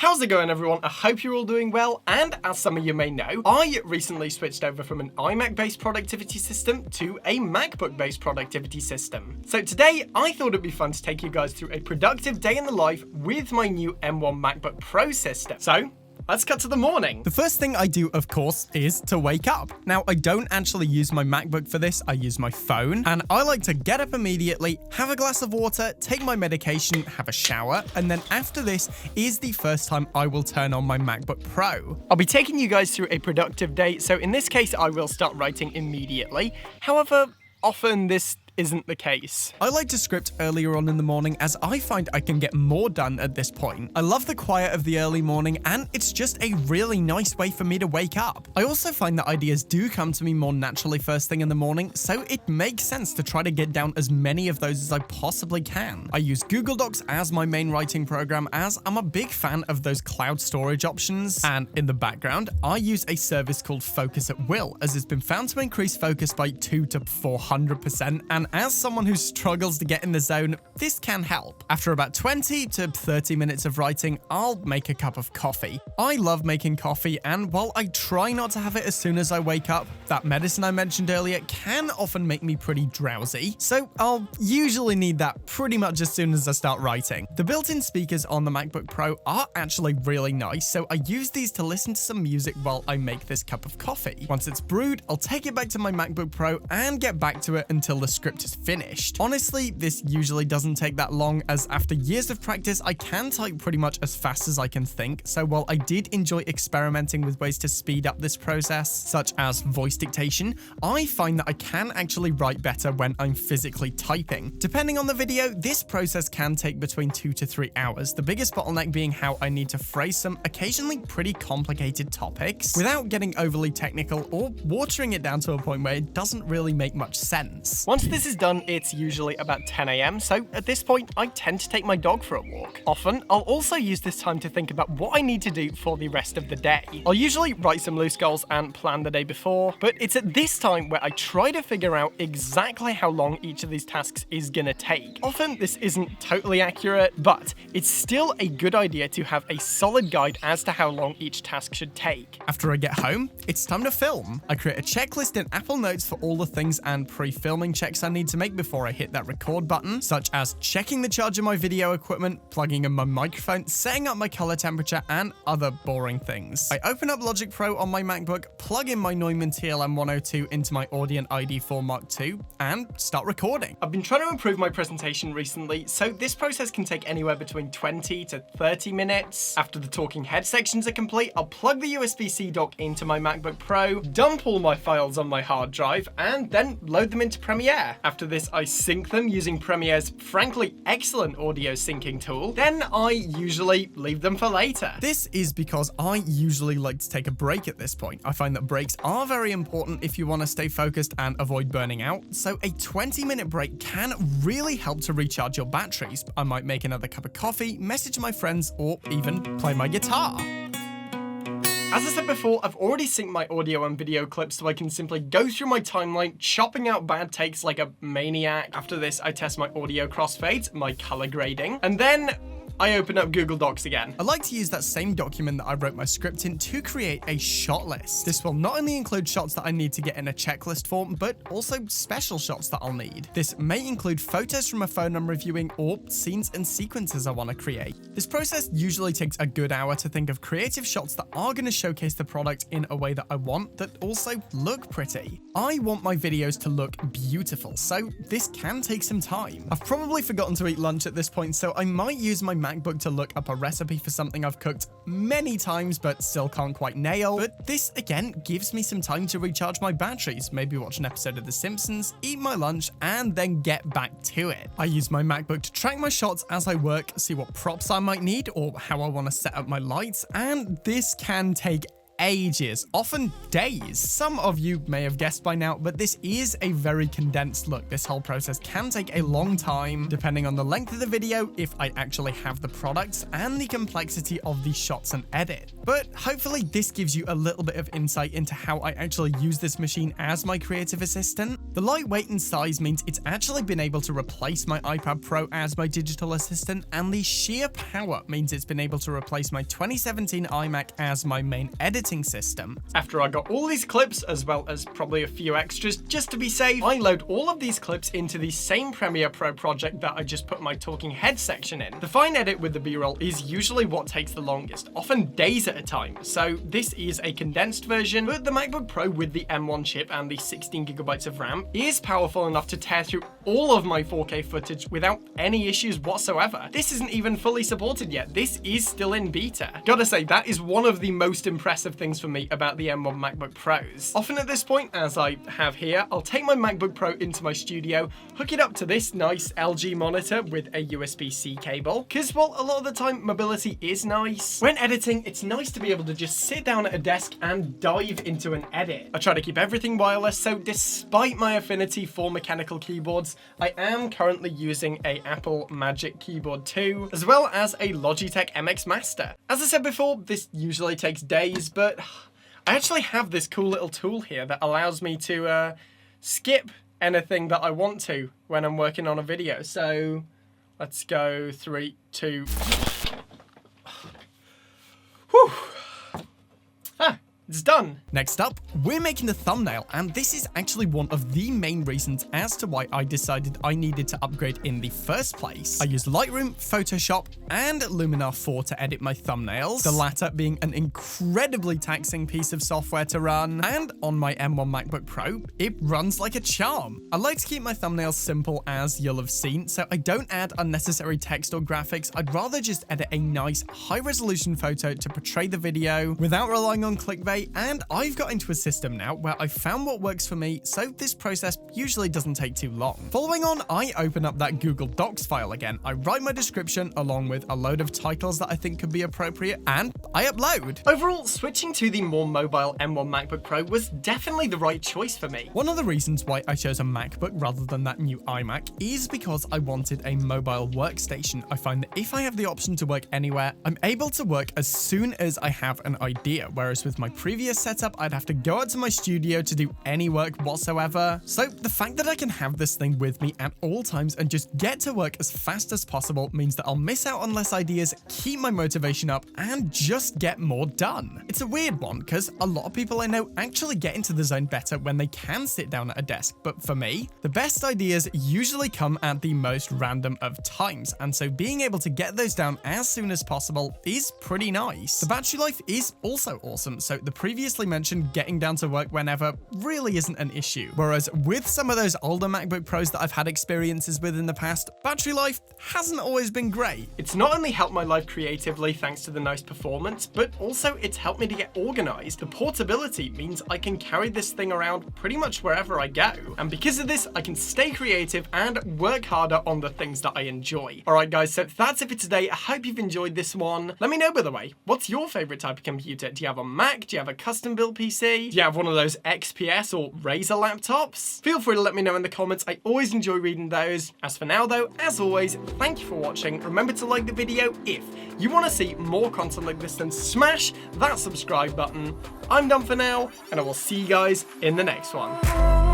How's it going, everyone? I hope you're all doing well, and as some of you may know, I recently switched over from an iMac-based productivity system to a MacBook-based productivity system. So today, I thought it'd be fun to take you guys through a productive day in the life with my new M1 MacBook Pro system. So, let's cut to the morning. The first thing I do, of course, is to wake up. Now, I don't actually use my MacBook for this, I use my phone, and I like to get up immediately, have a glass of water, take my medication, have a shower, and then after this is the first time I will turn on my MacBook Pro. I'll be taking you guys through a productive day, so in this case, I will start writing immediately. However, often this isn't the case. I like to script earlier on in the morning as I find I can get more done at this point. I love the quiet of the early morning and it's just a really nice way for me to wake up. I also find that ideas do come to me more naturally first thing in the morning, so it makes sense to try to get down as many of those as I possibly can. I use Google Docs as my main writing program as I'm a big fan of those cloud storage options, and in the background, I use a service called Focus at Will as it's been found to increase focus by 200 to 400%, and as someone who struggles to get in the zone, this can help. After about 20 to 30 minutes of writing, I'll make a cup of coffee. I love making coffee, and while I try not to have it as soon as I wake up, that medicine I mentioned earlier can often make me pretty drowsy, so I'll usually need that pretty much as soon as I start writing. The built-in speakers on the MacBook Pro are actually really nice, so I use these to listen to some music while I make this cup of coffee. Once it's brewed, I'll take it back to my MacBook Pro and get back to it until the script is finished. Honestly, this usually doesn't take that long, as after years of practice, I can type pretty much as fast as I can think, so while I did enjoy experimenting with ways to speed up this process, such as voice dictation, I find that I can actually write better when I'm physically typing. Depending on the video, this process can take between 2 to 3 hours, the biggest bottleneck being how I need to phrase some occasionally pretty complicated topics without getting overly technical or watering it down to a point where it doesn't really make much sense. Once this is done, it's usually about 10 AM, so at this point, I tend to take my dog for a walk. Often, I'll also use this time to think about what I need to do for the rest of the day. I'll usually write some loose goals and plan the day before, but it's at this time where I try to figure out exactly how long each of these tasks is gonna take. Often, this isn't totally accurate, but it's still a good idea to have a solid guide as to how long each task should take. After I get home, it's time to film. I create a checklist in Apple Notes for all the things and pre-filming checks I need to make before I hit that record button, such as checking the charge of my video equipment, plugging in my microphone, setting up my color temperature, and other boring things. I open up Logic Pro on my MacBook, plug in my Neumann TLM102 into my Audient ID4 Mark II, and start recording. I've been trying to improve my presentation recently, so this process can take anywhere between 20 to 30 minutes. After the talking head sections are complete, I'll plug the USB-C dock into my MacBook Pro, dump all my files on my hard drive, and then load them into Premiere. After this, I sync them using Premiere's frankly excellent audio syncing tool. Then I usually leave them for later. This is because I usually like to take a break at this point. I find that breaks are very important if you want to stay focused and avoid burning out, so a 20-minute break can really help to recharge your batteries. I might make another cup of coffee, message my friends, or even play my guitar. As I said before, I've already synced my audio and video clips so I can simply go through my timeline, chopping out bad takes like a maniac. After this, I test my audio crossfades, my color grading, and then I open up Google Docs again. I like to use that same document that I wrote my script in to create a shot list. This will not only include shots that I need to get in a checklist form, but also special shots that I'll need. This may include photos from a phone I'm reviewing or scenes and sequences I want to create. This process usually takes a good hour to think of creative shots that are going to showcase the product in a way that I want, that also look pretty. I want my videos to look beautiful, so this can take some time. I've probably forgotten to eat lunch at this point, so I might use my MacBook to look up a recipe for something I've cooked many times but still can't quite nail. But this again gives me some time to recharge my batteries, maybe watch an episode of The Simpsons, eat my lunch, and then get back to it. I use my MacBook to track my shots as I work, see what props I might need or how I want to set up my lights, and this can take ages, often days. Some of you may have guessed by now, but this is a very condensed look. This whole process can take a long time, depending on the length of the video, if I actually have the products, and the complexity of the shots and edit. But hopefully this gives you a little bit of insight into how I actually use this machine as my creative assistant. The lightweight and size means it's actually been able to replace my iPad Pro as my digital assistant, and the sheer power means it's been able to replace my 2017 iMac as my main editing system. After I got all these clips, as well as probably a few extras, just to be safe, I load all of these clips into the same Premiere Pro project that I just put my talking head section in. The fine edit with the B-roll is usually what takes the longest, often days at a time, so this is a condensed version, but the MacBook Pro with the M1 chip and the 16GB of RAM is powerful enough to tear through all of my 4K footage without any issues whatsoever. This isn't even fully supported yet. This is still in beta. Gotta say, that is one of the most impressive things for me about the M1 MacBook Pros. Often at this point, as I have here, I'll take my MacBook Pro into my studio, hook it up to this nice LG monitor with a USB-C cable, because, well, a lot of the time mobility is nice. When editing, it's nice to be able to just sit down at a desk and dive into an edit. I try to keep everything wireless, so despite my affinity for mechanical keyboards, I am currently using a Apple Magic Keyboard 2, as well as a Logitech MX Master. As I said before, this usually takes days, but I actually have this cool little tool here that allows me to skip anything that I want to when I'm working on a video. So let's go 3, 2. Whew. It's done. Next up, we're making the thumbnail, and this is actually one of the main reasons as to why I decided I needed to upgrade in the first place. I use Lightroom, Photoshop, and Luminar 4 to edit my thumbnails, the latter being an incredibly taxing piece of software to run, and on my M1 MacBook Pro, it runs like a charm. I like to keep my thumbnails simple, as you'll have seen, so I don't add unnecessary text or graphics. I'd rather just edit a nice, high-resolution photo to portray the video without relying on clickbait, and I've got into a system now where I found what works for me, so this process usually doesn't take too long. Following on, I open up that Google Docs file again, I write my description along with a load of titles that I think could be appropriate, and I upload. Overall, switching to the more mobile M1 MacBook Pro was definitely the right choice for me. One of the reasons why I chose a MacBook rather than that new iMac is because I wanted a mobile workstation. I find that if I have the option to work anywhere, I'm able to work as soon as I have an idea, whereas with my previous setup, I'd have to go out to my studio to do any work whatsoever. So the fact that I can have this thing with me at all times and just get to work as fast as possible means that I'll miss out on less ideas, keep my motivation up, and just get more done. It's a weird one, because a lot of people I know actually get into the zone better when they can sit down at a desk, but for me, the best ideas usually come at the most random of times, and so being able to get those down as soon as possible is pretty nice. The battery life is also awesome, so the previously mentioned getting down to work whenever really isn't an issue. Whereas with some of those older MacBook Pros that I've had experiences with in the past, battery life hasn't always been great. It's not only helped my life creatively thanks to the nice performance, but also it's helped me to get organized. The portability means I can carry this thing around pretty much wherever I go. And because of this, I can stay creative and work harder on the things that I enjoy. Alright guys, so that's it for today. I hope you've enjoyed this one. Let me know, by the way, what's your favorite type of computer? Do you have a Mac? Do you have a custom built PC? Do you have one of those XPS or Razer laptops? Feel free to let me know in the comments. I always enjoy reading those. As for now though, as always, thank you for watching. Remember to like the video if you want to see more content like this, then smash that subscribe button. I'm done for now, and I will see you guys in the next one.